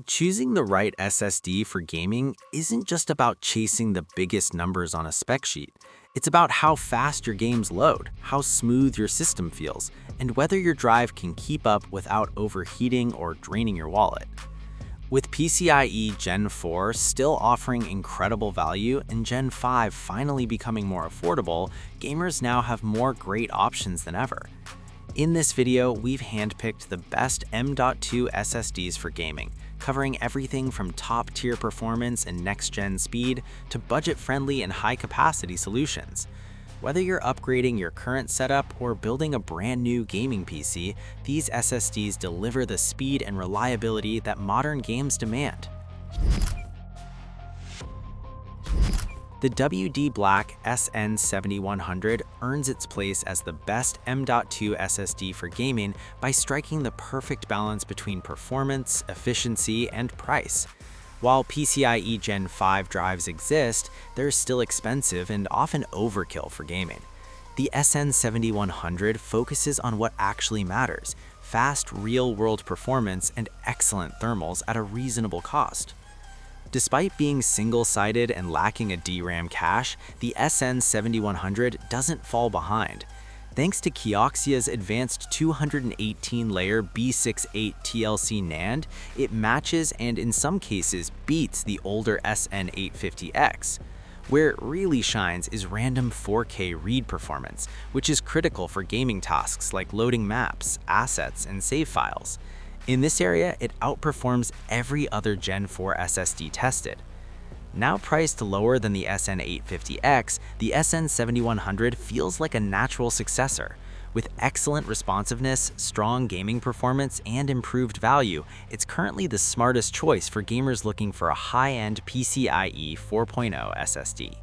Choosing the right SSD for gaming isn't just about chasing the biggest numbers on a spec sheet. It's about how fast your games load, how smooth your system feels, and whether your drive can keep up without overheating or draining your wallet. With PCIe Gen 4 still offering incredible value and Gen 5 finally becoming more affordable, gamers now have more great options than ever. In this video, we've handpicked the best M.2 SSDs for gaming, covering everything from top-tier performance and next-gen speed to budget-friendly and high-capacity solutions. Whether you're upgrading your current setup or building a brand new gaming PC, these SSDs deliver the speed and reliability that modern games demand. The WD Black SN7100 earns its place as the best M.2 SSD for gaming by striking the perfect balance between performance, efficiency, and price. While PCIe Gen 5 drives exist, they're still expensive and often overkill for gaming. The SN7100 focuses on what actually matters: fast, real-world performance and excellent thermals at a reasonable cost. Despite being single-sided and lacking a DRAM cache, the SN7100 doesn't fall behind. Thanks to Kioxia's advanced 218-layer B68 TLC NAND, it matches and in some cases beats the older SN850X. Where it really shines is random 4K read performance, which is critical for gaming tasks like loading maps, assets, and save files. In this area, it outperforms every other Gen 4 SSD tested. Now priced lower than the SN850X, the SN7100 feels like a natural successor. With excellent responsiveness, strong gaming performance, and improved value, it's currently the smartest choice for gamers looking for a high-end PCIe 4.0 SSD.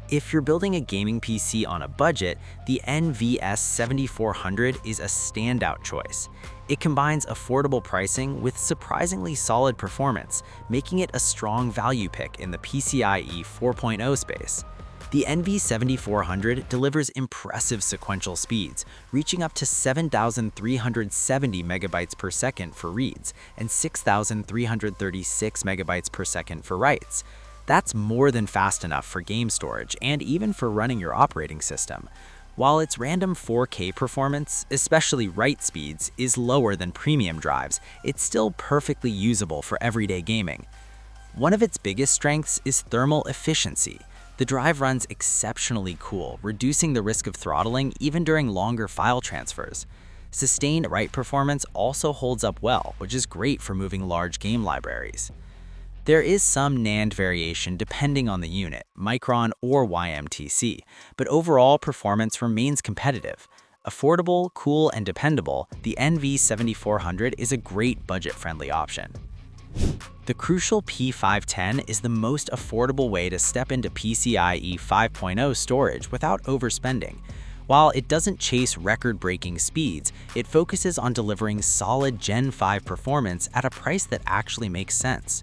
If you're building a gaming PC on a budget, the NVMe S7400 is a standout choice. It combines affordable pricing with surprisingly solid performance, making it a strong value pick in the PCIe 4.0 space. The NVMe 7400 delivers impressive sequential speeds, reaching up to 7,370 megabytes per second for reads and 6,336 megabytes per second for writes. That's more than fast enough for game storage and even for running your operating system. While its random 4K performance, especially write speeds, is lower than premium drives, it's still perfectly usable for everyday gaming. One of its biggest strengths is thermal efficiency. The drive runs exceptionally cool, reducing the risk of throttling even during longer file transfers. Sustained write performance also holds up well, which is great for moving large game libraries. There is some NAND variation depending on the unit, Micron or YMTC, but overall performance remains competitive. Affordable, cool, and dependable, the NVMe 7400 is a great budget-friendly option. The crucial P510 is the most affordable way to step into PCIe 5.0 storage without overspending. While it doesn't chase record-breaking speeds, it focuses on delivering solid Gen 5 performance at a price that actually makes sense.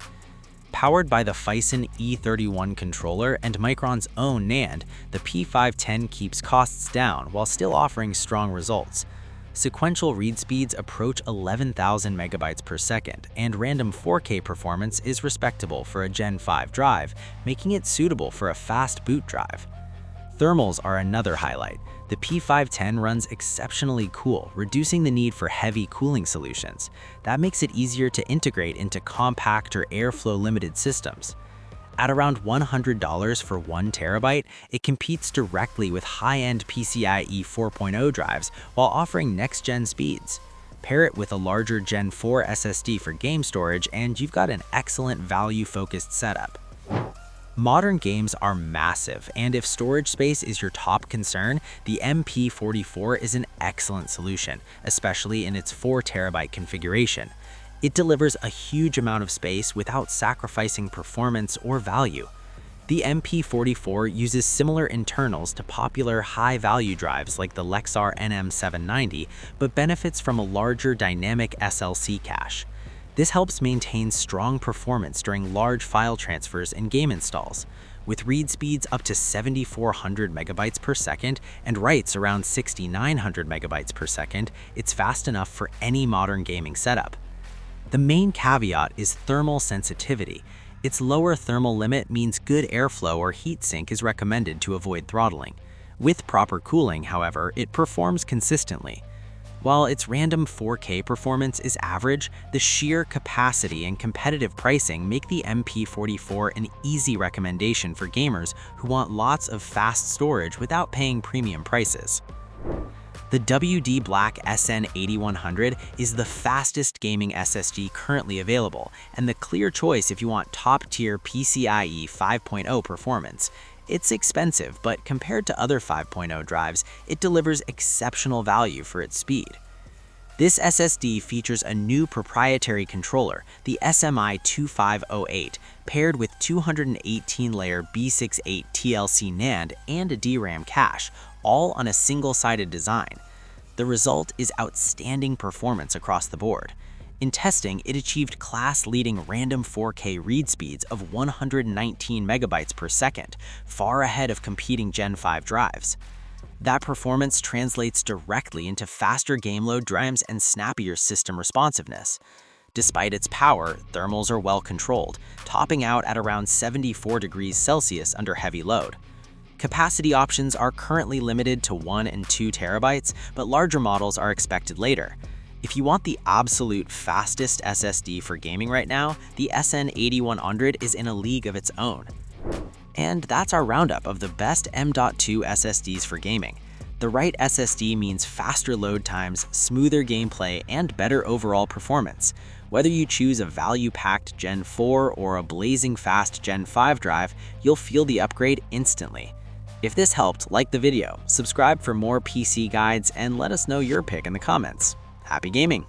Powered by the Phison E31 controller and Micron's own NAND, the P510 keeps costs down while still offering strong results. Sequential read speeds approach 11,000 megabytes per second, and random 4K performance is respectable for a Gen 5 drive, making it suitable for a fast boot drive. Thermals are another highlight. The P510 runs exceptionally cool, reducing the need for heavy cooling solutions. That makes it easier to integrate into compact or airflow-limited systems. At around $100 for 1 terabyte, it competes directly with high-end PCIe 4.0 drives while offering next-gen speeds. Pair it with a larger Gen 4 SSD for game storage, and you've got an excellent value-focused setup. Modern games are massive, and if storage space is your top concern, the MP44 is an excellent solution, especially in its 4 terabyte configuration. It delivers a huge amount of space without sacrificing performance or value. The MP44 uses similar internals to popular high-value drives like the Lexar NM790, but benefits from a larger dynamic SLC cache. This helps maintain strong performance during large file transfers and game installs. With read speeds up to 7,400 megabytes per second and writes around 6,900 megabytes per second, it's fast enough for any modern gaming setup. The main caveat is thermal sensitivity. Its lower thermal limit means good airflow or heat sink is recommended to avoid throttling. With proper cooling, however, it performs consistently. While its random 4K performance is average, the sheer capacity and competitive pricing make the MP44 an easy recommendation for gamers who want lots of fast storage without paying premium prices. The WD Black SN7100 is the fastest gaming SSD currently available, and the clear choice if you want top-tier PCIe 5.0 performance. It's expensive, but compared to other 5.0 drives, it delivers exceptional value for its speed. This SSD features a new proprietary controller, the SMI2508, paired with 218-layer B68 TLC NAND and a DRAM cache, all on a single-sided design. The result is outstanding performance across the board. In testing, it achieved class-leading random 4K read speeds of 119 megabytes per second, far ahead of competing Gen 5 drives. That performance translates directly into faster game load times and snappier system responsiveness. Despite its power, thermals are well controlled, topping out at around 74 degrees Celsius under heavy load. Capacity options are currently limited to 1 and 2 terabytes, but larger models are expected later. If you want the absolute fastest SSD for gaming right now, the SN8100 is in a league of its own. And that's our roundup of the best M.2 SSDs for gaming. The right SSD means faster load times, smoother gameplay, and better overall performance. Whether you choose a value-packed Gen 4 or a blazing fast Gen 5 drive, you'll feel the upgrade instantly. If this helped, like the video, subscribe for more PC guides, and let us know your pick in the comments. Happy gaming!